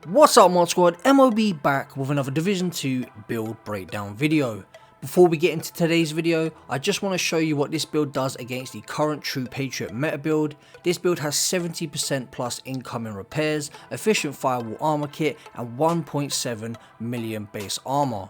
What's up mod squad, MOB back with another Division 2 build breakdown video. Before we get into today's video, I just want to show you what this build does against the current true Patriot meta build. This build has 70% plus incoming repairs, efficient firewall armor kit and 1.7 million base armor.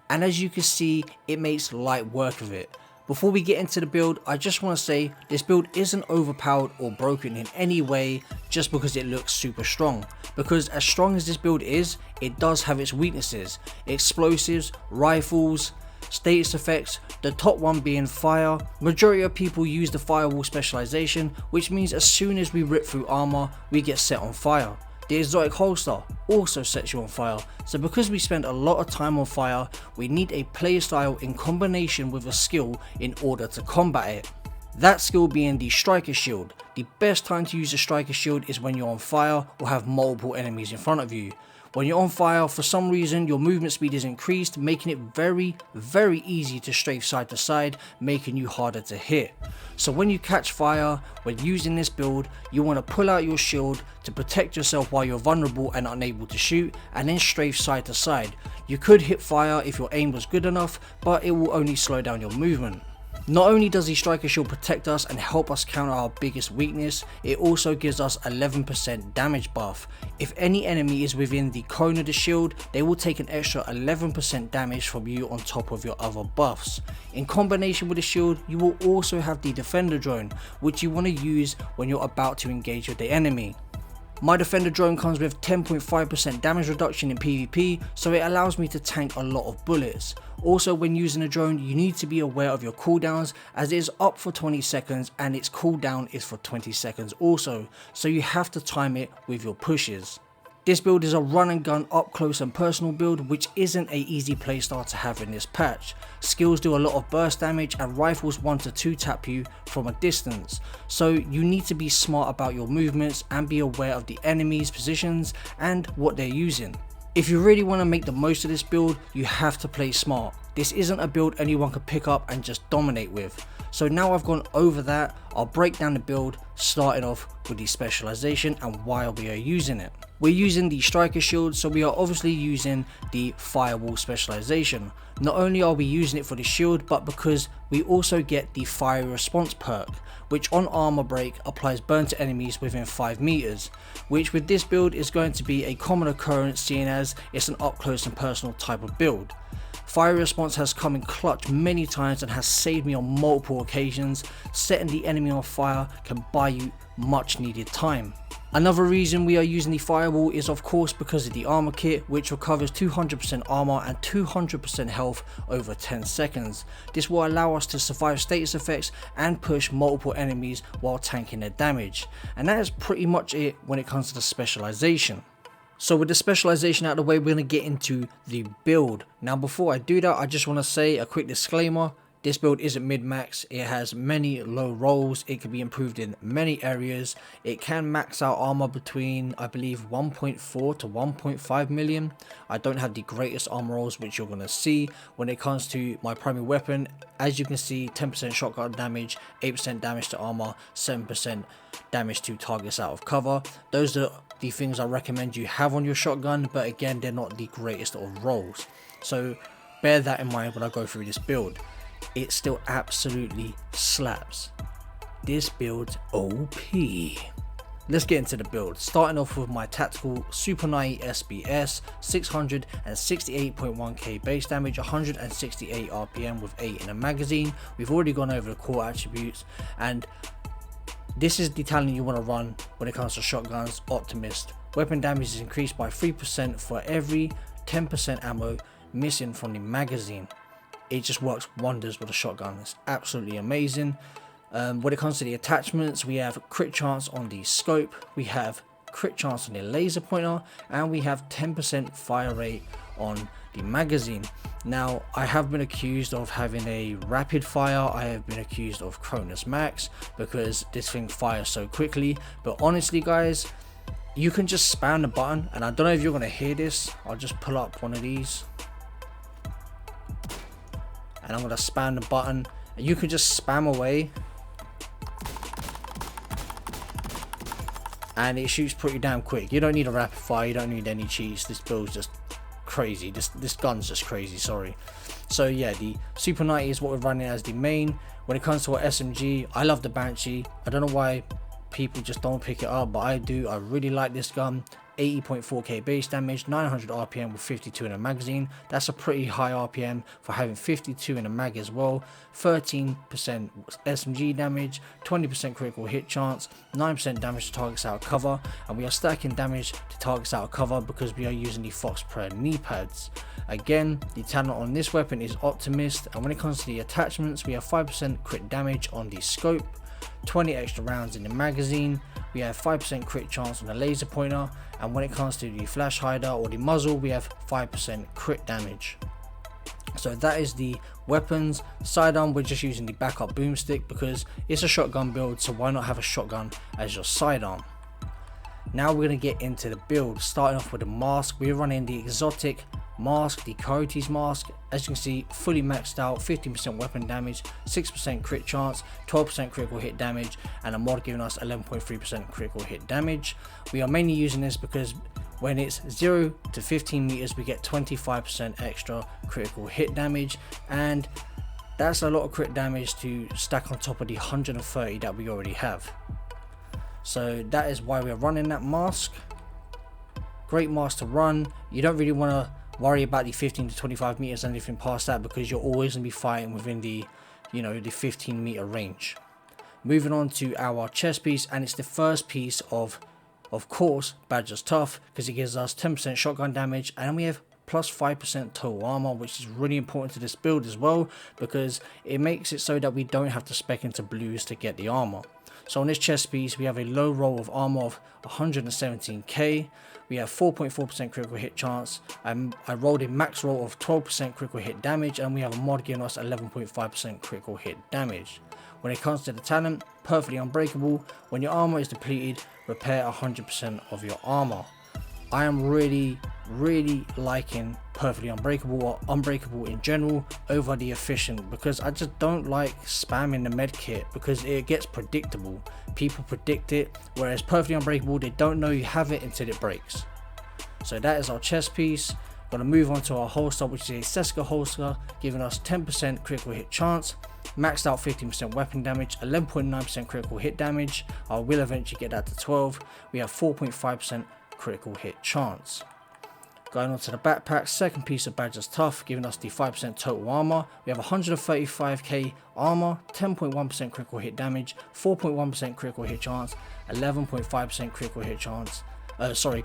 And as you can see, it makes light work of it. Before we get into the build, I just want to say this build isn't overpowered or broken in any way just because it looks super strong. Because as strong as this build is, it does have its weaknesses. Explosives, rifles, status effects, the top one being fire. Majority of people use the firewall specialization, which means as soon as we rip through armor, we get set on fire. The exotic holster also sets you on fire, so because we spend a lot of time on fire, we need a playstyle in combination with a skill in order to combat it. That skill being the striker shield. The best time to use the striker shield is when you're on fire or have multiple enemies in front of you. When you're on fire, for some reason your movement speed is increased, making it very easy to strafe side to side, making you harder to hit. So when you catch fire, when using this build, you want to pull out your shield to protect yourself while you're vulnerable and unable to shoot, and then strafe side to side. You could hit fire if your aim was good enough, but it will only slow down your movement. Not only does the striker shield protect us and help us counter our biggest weakness, it also gives us 11% damage buff. If any enemy is within the cone of the shield, they will take an extra 11% damage from you on top of your other buffs. In combination with the shield, you will also have the defender drone, which you want to use when you're about to engage with the enemy. My defender drone comes with 10.5% damage reduction in PvP, so it allows me to tank a lot of bullets. Also, when using a drone, you need to be aware of your cooldowns, as it is up for 20 seconds and its cooldown is for 20 seconds also, so you have to time it with your pushes. This build is a run and gun up close and personal build, which isn't a easy playstyle to have in this patch. Skills do a lot of burst damage and rifles 1 to 2 tap you from a distance, so you need to be smart about your movements and be aware of the enemy's positions and what they're using. If you really want to make the most of this build, you have to play smart. This isn't a build anyone can pick up and just dominate with. So now I've gone over that, I'll break down the build, starting off with the specialization and why we are using it. We're using the striker shield, so we are obviously using the firewall specialization. Not only are we using it for the shield, but because we also get the fire response perk, which on armor break applies burn to enemies within 5 meters, which with this build is going to be a common occurrence seeing as it's an up close and personal type of build. Fire response has come in clutch many times and has saved me on multiple occasions. Setting the enemy on fire can buy you much needed time. Another reason we are using the firewall is of course because of the armor kit, which recovers 200% armor and 200% health over 10 seconds. This will allow us to survive status effects and push multiple enemies while tanking their damage. And that is pretty much it when it comes to the specialization. So with the specialization out of the way, we're going to get into the build. Now before I do that, I just want to say a quick disclaimer. This build isn't mid-max, it has many low rolls, it can be improved in many areas. It can max out armor between, I believe, 1.4 to 1.5 million. I don't have the greatest armor rolls, which you're going to see. When it comes to my primary weapon, as you can see, 10% shotgun damage, 8% damage to armor, 7% damage to targets out of cover. Those are the things I recommend you have on your shotgun, but again, they're not the greatest of rolls. So bear that in mind when I go through this build. It still absolutely slaps. This build's OP. Let's get into the build, starting off with my tactical Super 90 SBS, 668.1k base damage, 168 RPM with 8 in a magazine. We've already gone over the core attributes, and this is the talent you want to run when it comes to shotguns. Optimist. Weapon damage is increased by 3% for every 10% ammo missing from the magazine. It just works wonders with a shotgun. It's absolutely amazing. When it comes to the attachments, we have crit chance on the scope, we have crit chance on the laser pointer, and we have 10% fire rate on the magazine. Now I have been accused of having a rapid fire, I have been accused of Cronus Max because this thing fires so quickly, but honestly guys, you can just spam the button, and I don't know if you're going to hear this. I'll just pull up one of these and I'm going to spam the button, and you can just spam away and it shoots pretty damn quick. You don't need a rapid fire, you don't need any cheats. This build's just crazy. This gun's just crazy, sorry. So yeah, the Super 90 is what we're running as the main. When it comes to our SMG, I love the Banshee. I don't know why people just don't pick it up, but I do. I really like this gun. 80.4k base damage, 900 RPM with 52 in a magazine. That's a pretty high RPM for having 52 in a mag as well. 13% SMG damage, 20% critical hit chance, 9% damage to targets out of cover, and we are stacking damage to targets out of cover because we are using the Fox Prayer knee pads. Again, the talent on this weapon is Optimist, and when it comes to the attachments, we have 5% crit damage on the scope, 20 extra rounds in the magazine, we have 5% crit chance on the laser pointer, and when it comes to the flash hider or the muzzle, we have 5% crit damage. So that is the weapons. Sidearm, we're just using the backup boomstick because it's a shotgun build, so why not have a shotgun as your sidearm. Now we're going to get into the build, starting off with the mask. We're running the exotic mask, the Coyotes mask. As you can see, fully maxed out, 15% weapon damage, 6% crit chance, 12% critical hit damage, and a mod giving us 11.3% critical hit damage. We are mainly using this because when it's 0 to 15 meters, we get 25% extra critical hit damage, and that's a lot of crit damage to stack on top of the 130 that we already have. So that is why we're running that mask. Great mask to run. You don't really want to worry about the 15 to 25 meters and anything past that because you're always going to be fighting within the, you know, the 15 meter range. Moving on to our chest piece, and it's the first piece of course, Badger's Tough, because it gives us 10% shotgun damage, and we have plus 5% total armor, which is really important to this build as well because it makes it so that we don't have to spec into blues to get the armor. So on this chest piece, we have a low roll of armor of 117k. We have 4.4% critical hit chance. I rolled a max roll of 12% critical hit damage, and we have a mod giving us 11.5% critical hit damage. When it comes to the talent, perfectly unbreakable. When your armor is depleted, repair 100% of your armor. I am really liking perfectly unbreakable or unbreakable in general over the efficient because I just don't like spamming the med kit because it gets predictable. People predict it, whereas perfectly unbreakable, they don't know you have it until it breaks. So that is our chest piece. Gonna move on to our holster, which is a Seska holster, giving us 10% critical hit chance, maxed out 15% weapon damage, 11.9% critical hit damage. I will eventually get that to 12. We have 4.5% critical hit chance. Going on to the backpack, second piece of Badger's Tough, giving us the 5% total armor. We have 135k armor, 10.1% critical hit damage, 4.1% critical hit chance, 11.5% critical hit chance,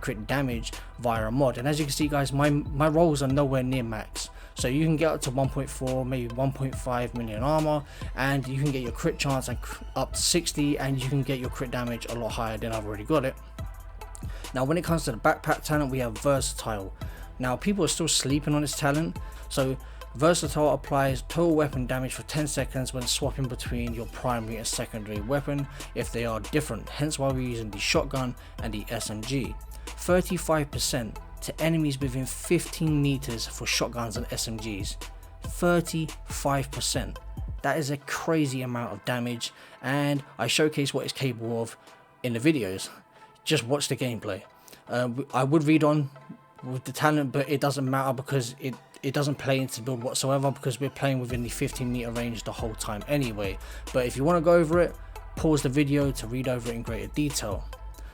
crit damage via a mod. And as you can see, guys, my rolls are nowhere near max. So you can get up to 1.4, maybe 1.5 million armor, and you can get your crit chance up to 60, and you can get your crit damage a lot higher than I've already got it. Now when it comes to the backpack talent, we have Versatile. Now people are still sleeping on this talent. So Versatile applies total weapon damage for 10 seconds when swapping between your primary and secondary weapon if they are different, hence why we're using the shotgun and the SMG. 35% to enemies within 15 meters for shotguns and SMGs. 35%. That is a crazy amount of damage, and I showcase what it's capable of in the videos. Just watch the gameplay. I would read on with the talent, but it doesn't matter because it doesn't play into the build whatsoever because we're playing within the 15 meter range the whole time anyway. But if you want to go over it, pause the video to read over it in greater detail.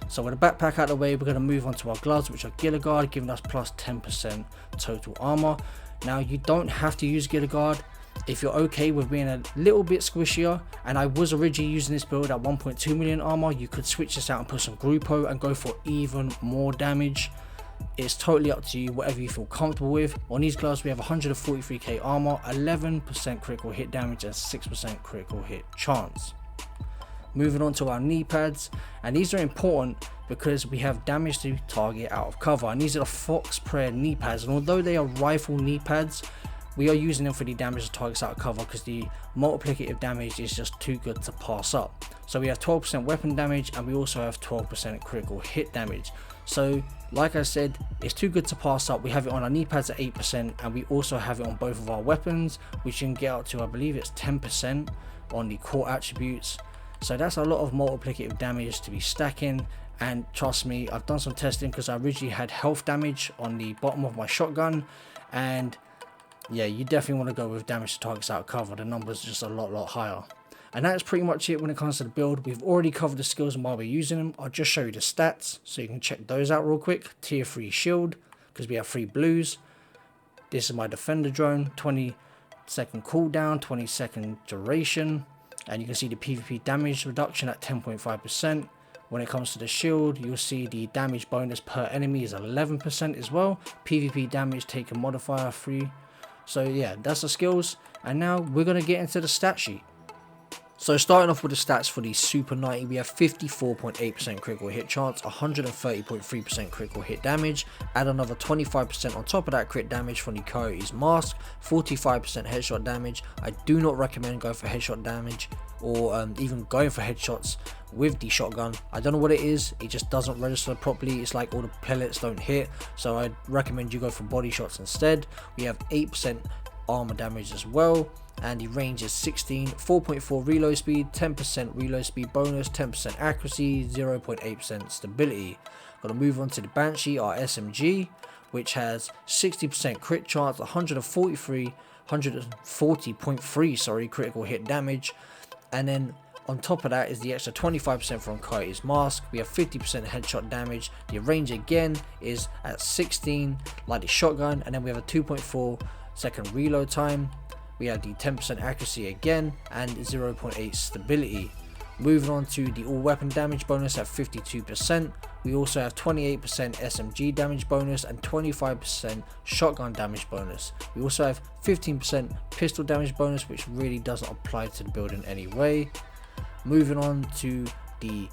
So with the backpack out of the way, we're going to move on to our gloves, which are Gila Guard, giving us plus 10% total armor. Now you don't have to use Gila Guard if you're okay with being a little bit squishier, and I was originally using this build at 1.2 million armor. You could switch this out and put some Grupo and go for even more damage. It's totally up to you, whatever you feel comfortable with. On these gloves we have 143k armor, 11% critical hit damage and 6% critical hit chance. Moving on to our knee pads, and these are important because we have damage to target out of cover, and these are the Fox Prayer knee pads, and although they are rifle knee pads, we are using them for the damage to targets out of cover because the multiplicative damage is just too good to pass up. So we have 12% weapon damage, and we also have 12% critical hit damage. So like I said, it's too good to pass up. We have it on our knee pads at 8%, and we also have it on both of our weapons, which you can get up to, I believe it's 10% on the core attributes. So that's a lot of multiplicative damage to be stacking, And trust me, I've done some testing because I originally had health damage on the bottom of my shotgun, and yeah, you definitely want to go with damage to targets out of cover. The numbers are just a lot higher. And that's pretty much it when it comes to the build. We've already covered the skills and why we're using them. I'll just show you the stats so you can check those out real quick. Tier 3 shield, because we have 3 blues. This is my defender drone, 20-second cooldown, 20-second duration, and you can see the PvP damage reduction at 10.5%. When it comes to the shield, you'll see the damage bonus per enemy is 11% as well. PvP damage taken modifier 3. So yeah, that's the skills. And now we're going to get into the stat sheet. So starting off with the stats for the Super 90, we have 54.8% critical hit chance, 130.3% critical hit damage, add another 25% on top of that crit damage from the Coyote's mask, 45% headshot damage. I do not recommend going for headshot damage or even going for headshots with the shotgun. I don't know what it is, it just doesn't register properly. It's like all the pellets don't hit, so I'd recommend you go for body shots instead. We have 8% armor damage as well, and the range is 16, 4.4 reload speed, 10% reload speed bonus, 10% accuracy, 0.8% stability. Gonna move on to the Banshee, our SMG, which has 60% crit chance, 140.3 critical hit damage, and then on top of that is the extra 25% from Coyote's mask. We have 50% headshot damage. The range again is at 16 like the shotgun, and then we have a 2.4 second reload time. We have the 10% accuracy again and 0.8 stability. Moving on to the all weapon damage bonus at 52%. We also have 28% SMG damage bonus and 25% shotgun damage bonus. We also have 15% pistol damage bonus, which really doesn't apply to the build in any way. Moving on to the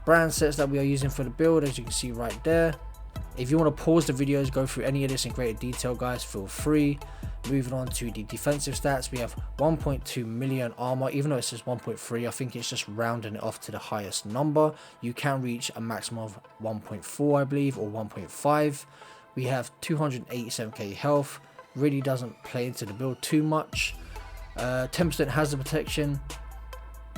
brand sets that we are using for the build, as you can see right there. If you want to pause the videos, go through any of this in greater detail, guys, feel free. Moving on to the defensive stats, we have 1.2 million armor. Even though it says 1.3, I think it's just rounding it off to the highest number. You can reach a maximum of 1.4, I believe, or 1.5. We have 287k health. Really doesn't play into the build too much. 10% hazard protection,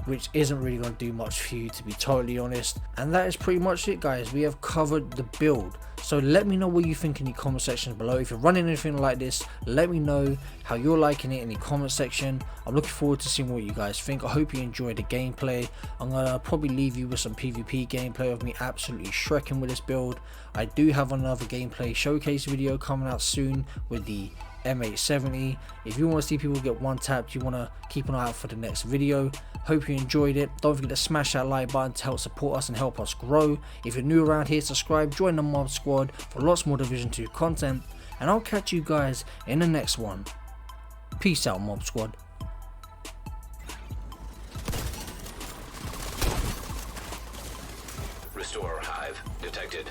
which isn't really going to do much for you, to be totally honest. And that is pretty much it, guys. We have covered the build. So let me know what you think in the comment section below. If you're running anything like this, let me know how you're liking it in the comment section. I'm looking forward to seeing what you guys think. I hope you enjoyed the gameplay. I'm gonna probably leave you with some PvP gameplay of me absolutely shrekking with this build. I do have another gameplay showcase video coming out soon with the M870. If you want to see people get one tapped, you want to keep an eye out for the next video. Hope you enjoyed it. Don't forget to smash that like button to help support us and help us grow. If you're new around here, subscribe, join the mob squad for lots more Division 2 content, and I'll catch you guys in the next one. Peace out, mob squad. Restore hive detected.